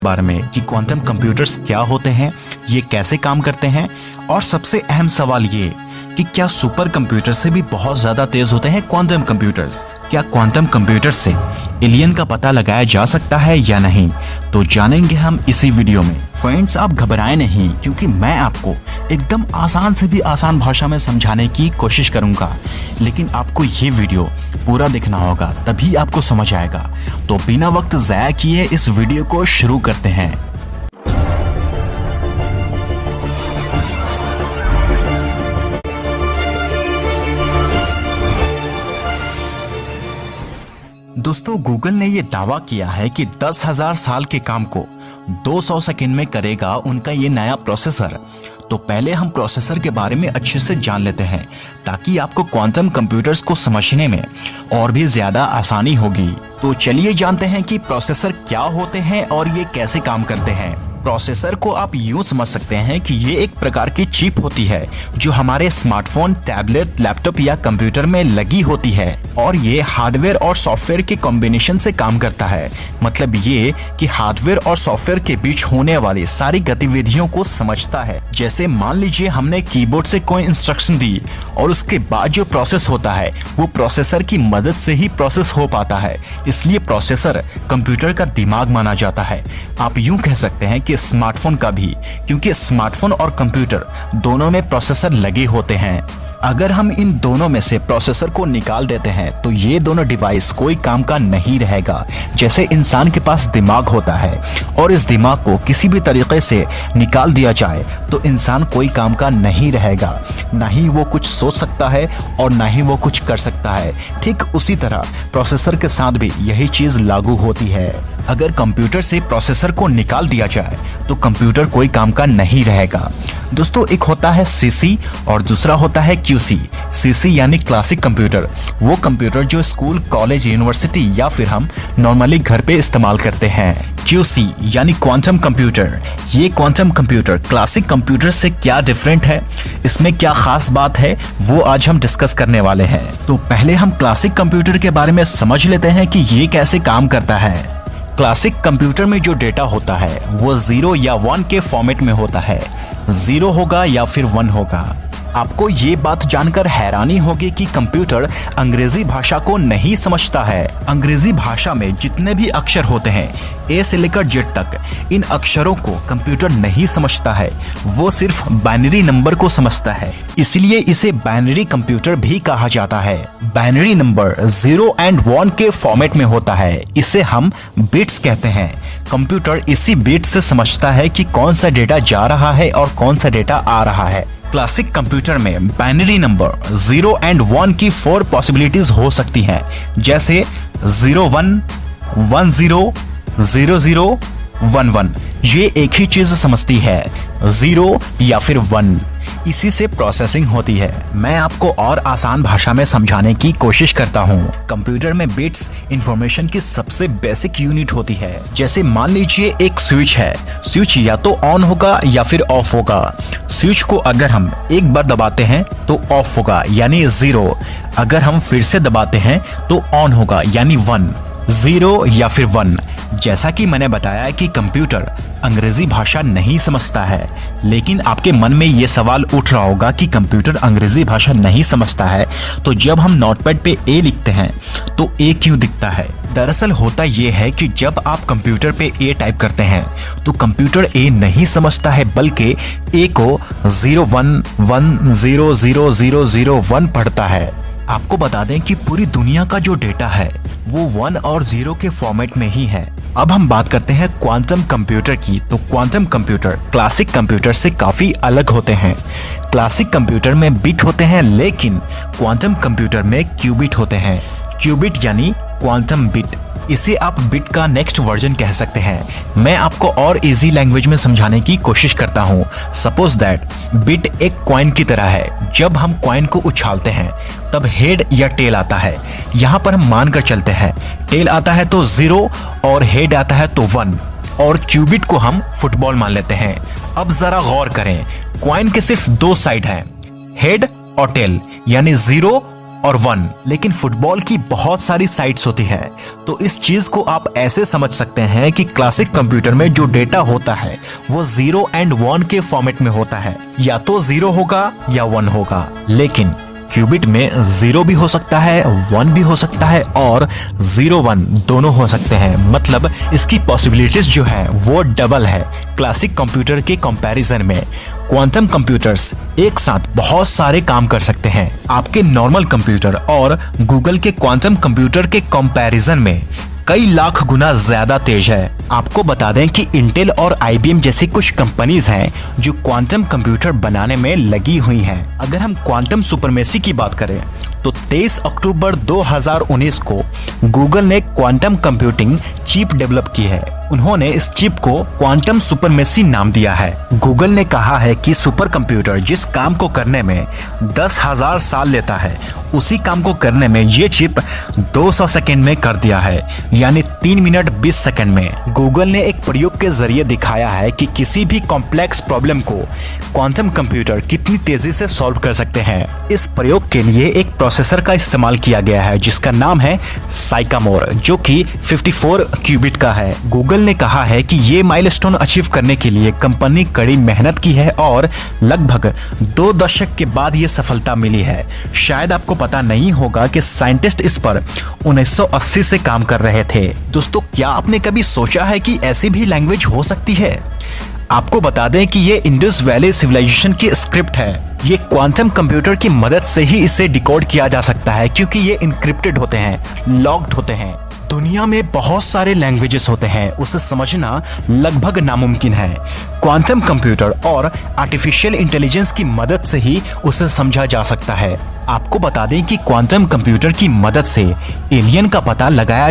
बारे में कि क्वांटम कंप्यूटर्स क्या होते हैं, ये कैसे काम करते हैं, और सबसे अहम सवाल ये कि क्या सुपर कंप्यूटर से भी बहुत ज्यादा तेज होते हैं क्वांटम कंप्यूटर्स। क्या क्वांटम कंप्यूटर से एलियन का पता लगाया जा सकता है या नहीं, तो जानेंगे हम इसी वीडियो में। फ्रेंड्स, आप घबराएं नहीं, क्योंकि मैं आपको एकदम आसान से भी आसान भाषा में समझाने की कोशिश करूंगा, लेकिन आपको ये वीडियो पूरा देखना होगा, तभी आपको समझ आएगा। तो बिना वक्त ज़ाया किए इस वीडियो को शुरू करते हैं। दोस्तों, गूगल ने ये दावा किया है कि 10,000 साल के काम को 200 सेकंड में करेगा उनका ये नया प्रोसेसर। तो पहले हम प्रोसेसर के बारे में अच्छे से जान लेते हैं, ताकि आपको क्वांटम कंप्यूटर्स को समझने में और भी ज्यादा आसानी होगी। तो चलिए जानते हैं कि प्रोसेसर क्या होते हैं और ये कैसे काम करते हैं। प्रोसेसर को आप यूं समझ सकते हैं कि ये एक प्रकार की चिप होती है जो हमारे स्मार्टफोन, टैबलेट, लैपटॉप या कंप्यूटर में लगी होती है, और ये हार्डवेयर और सॉफ्टवेयर के कॉम्बिनेशन से काम करता है। मतलब ये कि हार्डवेयर और सॉफ्टवेयर के बीच होने वाली सारी गतिविधियों को समझता है। जैसे मान लीजिए हमने कीबोर्ड से कोई इंस्ट्रक्शन दी और उसके बाद जो प्रोसेस होता है वो प्रोसेसर की मदद से ही प्रोसेस हो पाता है, इसलिए प्रोसेसर कंप्यूटर का दिमाग माना जाता है। आप यूं कह सकते हैं कि स्मार्टफोन का भी, क्योंकि स्मार्टफोन और कंप्यूटर दोनों में प्रोसेसर लगे होते हैं। अगर हम इन दोनों में से प्रोसेसर को निकाल देते हैं तो ये दोनों डिवाइस कोई काम का नहीं रहेगा। जैसे इंसान के पास दिमाग होता है और इस दिमाग को किसी भी तरीके से निकाल दिया जाए तो इंसान कोई काम का नहीं रहेगा। ना ही वो कुछ सोच सकता है और ना ही वो कुछ कर सकता है। ठीक उसी तरह प्रोसेसर के साथ भी यही चीज लागू होती है। अगर कंप्यूटर से प्रोसेसर को निकाल दिया जाए तो कंप्यूटर कोई काम का नहीं रहेगा। दोस्तों, एक होता है सीसी और दूसरा होता है क्यूसी। सीसी यानी क्लासिक कंप्यूटर, वो कंप्यूटर जो स्कूल, कॉलेज, यूनिवर्सिटी या फिर हम नॉर्मली घर पे इस्तेमाल करते हैं। क्यूसी यानी क्वांटम कंप्यूटर। ये क्वांटम कंप्यूटर क्लासिक कंप्यूटर से क्या डिफरेंट है, इसमें क्या खास बात है, वो आज हम डिस्कस करने वाले हैं। तो पहले हम क्लासिक कंप्यूटर के बारे में समझ लेते हैं कि ये कैसे काम करता है। क्लासिक कंप्यूटर में जो डेटा होता है वो 0 या 1 के फॉर्मेट में होता है। 0 होगा या फिर 1 होगा। आपको ये बात जानकर हैरानी होगी कि कंप्यूटर अंग्रेजी भाषा को नहीं समझता है। अंग्रेजी भाषा में जितने भी अक्षर होते हैं, ए से लेकर जेड तक, इन अक्षरों को कंप्यूटर नहीं समझता है। वो सिर्फ बाइनरी नंबर को समझता है, इसलिए इसे बाइनरी कंप्यूटर भी कहा जाता है। बाइनरी नंबर 0 और 1 के फॉर्मेट में होता है, इसे हम बिट्स कहते हैं। कंप्यूटर इसी बिट से समझता है कि कौन सा डेटा जा रहा है और कौन सा डेटा आ रहा है। क्लासिक कंप्यूटर में बाइनरी नंबर 0 और 1 की 4 पॉसिबिलिटीज हो सकती हैं, जैसे 01, 10, 00, 11। ये एक ही चीज समझती है, 0 या फिर 1। इसी से प्रोसेसिंग होती है। मैं आपको और आसान भाषा में समझाने की कोशिश करता हूँ। कंप्यूटर में बिट्स इंफॉर्मेशन की सबसे बेसिक यूनिट होती है। जैसे मान लीजिए एक स्विच है, स्विच या तो ऑन होगा या फिर ऑफ होगा। स्विच को अगर हम एक बार दबाते हैं तो ऑफ होगा यानी 0, अगर हम फिर से दबाते हैं तो ऑन होगा यानी 1। 0 या फिर 1। जैसा कि मैंने बताया कि कंप्यूटर अंग्रेजी भाषा नहीं समझता है, लेकिन आपके मन में ये सवाल उठ रहा होगा कि कंप्यूटर अंग्रेजी भाषा नहीं समझता है तो जब हम नोटपैड पे ए लिखते हैं तो ए क्यों दिखता है। दरअसल होता ये है कि जब आप कंप्यूटर पे ए टाइप करते हैं तो कंप्यूटर ए नहीं समझता है, बल्कि ए को 0110000001 पढ़ता है। आपको बता दें कि पूरी दुनिया का जो डेटा है वो 1 और 0 के फॉर्मेट में ही है। अब हम बात करते हैं क्वांटम कंप्यूटर की। तो क्वांटम कंप्यूटर क्लासिक कंप्यूटर से काफी अलग होते हैं। क्लासिक कंप्यूटर में बिट होते हैं, लेकिन क्वांटम कंप्यूटर में क्यूबिट होते हैं। क्यूबिट यानी क्वांटम बिट, इसे आप बिट का नेक्स्ट वर्जन कह सकते हैं। मैं आपको और इजी लैंग्वेज में समझाने की कोशिश करता हूँ। सपोज दैट बिट एक कॉइन की तरह है। जब हम कॉइन को उछालते हैं तब हेड या टेल आता है। यहाँ पर हम मानकर चलते हैं टेल आता है तो 0 और हेड आता है तो 1, और क्यूबिट को हम फुटबॉल मान लेते हैं। अब जरा गौर करें, कॉइन के सिर्फ 2 साइड हैं, हेड और टेल, यानी 0 और 1। लेकिन फुटबॉल की बहुत सारी साइड्स होती है, तो इस चीज को आप ऐसे समझ सकते हैं कि क्लासिक कंप्यूटर में जो डेटा होता है वो 0 एंड 1 के फॉर्मेट में होता है, या तो 0 होगा या 1 होगा। लेकिन क्यूबिट में 0 भी हो सकता है, 1 भी हो सकता है और 0 1 दोनों हो सकते हैं। मतलब इसकी पॉसिबिलिटीज जो है वो डबल है क्लासिक कंप्यूटर के कंपैरिजन में। क्वांटम कंप्यूटर्स एक साथ बहुत सारे काम कर सकते हैं आपके नॉर्मल कंप्यूटर और गूगल के क्वांटम कंप्यूटर के कंपैरिजन में कई लाख गुना ज्यादा तेज है। आपको बता दें कि इंटेल और IBM जैसी कुछ कंपनीज हैं जो क्वांटम कंप्यूटर बनाने में लगी हुई हैं। अगर हम क्वांटम सुपरमेसी की बात करें तो 23 अक्टूबर 2019 को गूगल ने क्वांटम कंप्यूटिंग चिप डेवलप की है। उन्होंने इस चिप को क्वांटम सुपरमेसी नाम दिया है। गूगल ने कहा है कि सुपर कंप्यूटर जिस काम को करने में 10,000 साल लेता है, उसी काम को करने में ये चिप 200 सेकेंड में कर दिया है, यानी 3 मिनट 20 सेकेंड में। गूगल ने एक प्रयोग के जरिए दिखाया है कि किसी भी कॉम्प्लेक्स प्रॉब्लम को क्वांटम कंप्यूटर कितनी तेजी से सॉल्व कर सकते हैं। इस प्रयोग के लिए एक प्रोसेसर का इस्तेमाल किया गया है जिसका नाम है साइकामोर, जो कि 54 क्यूबिट का है। गूगल ने कहा है कि ये माइलस्टोन अचीव करने के लिए कंपनी कड़ी मेहनत की है और लगभग 2 दशक के बाद ये सफलता मिली है। शायद आपको पता नहीं होगा कि साइंटिस्ट इस पर 1980 से काम कर रहे थे। दोस्तों, क्या आपने कभी सोचा है कि ऐसी भी लैंग्वेज हो सकती है? आपको बता दें कि ये इंडस वैली सिविलाइजेशन की स्क्रिप्ट है। ये क्वांटम कंप्यूटर की मदद से ही इसे डिकोड किया जा सकता है क्योंकि ये इनक्रिप्टेड होते हैं, लॉक्ड होते हैं। दुनिया में बहुत सारे लैंग्वेजेस होते हैं, उसे समझना लगभग नामुमकिन है। क्वांटम कंप्यूटर और आर्टिफिशियल इंटेलिजेंस की मदद से ही उसे समझा जा सकता है। आपको बता दें कि क्वांटम कंप्यूटर की मदद से एलियन का पता लगाया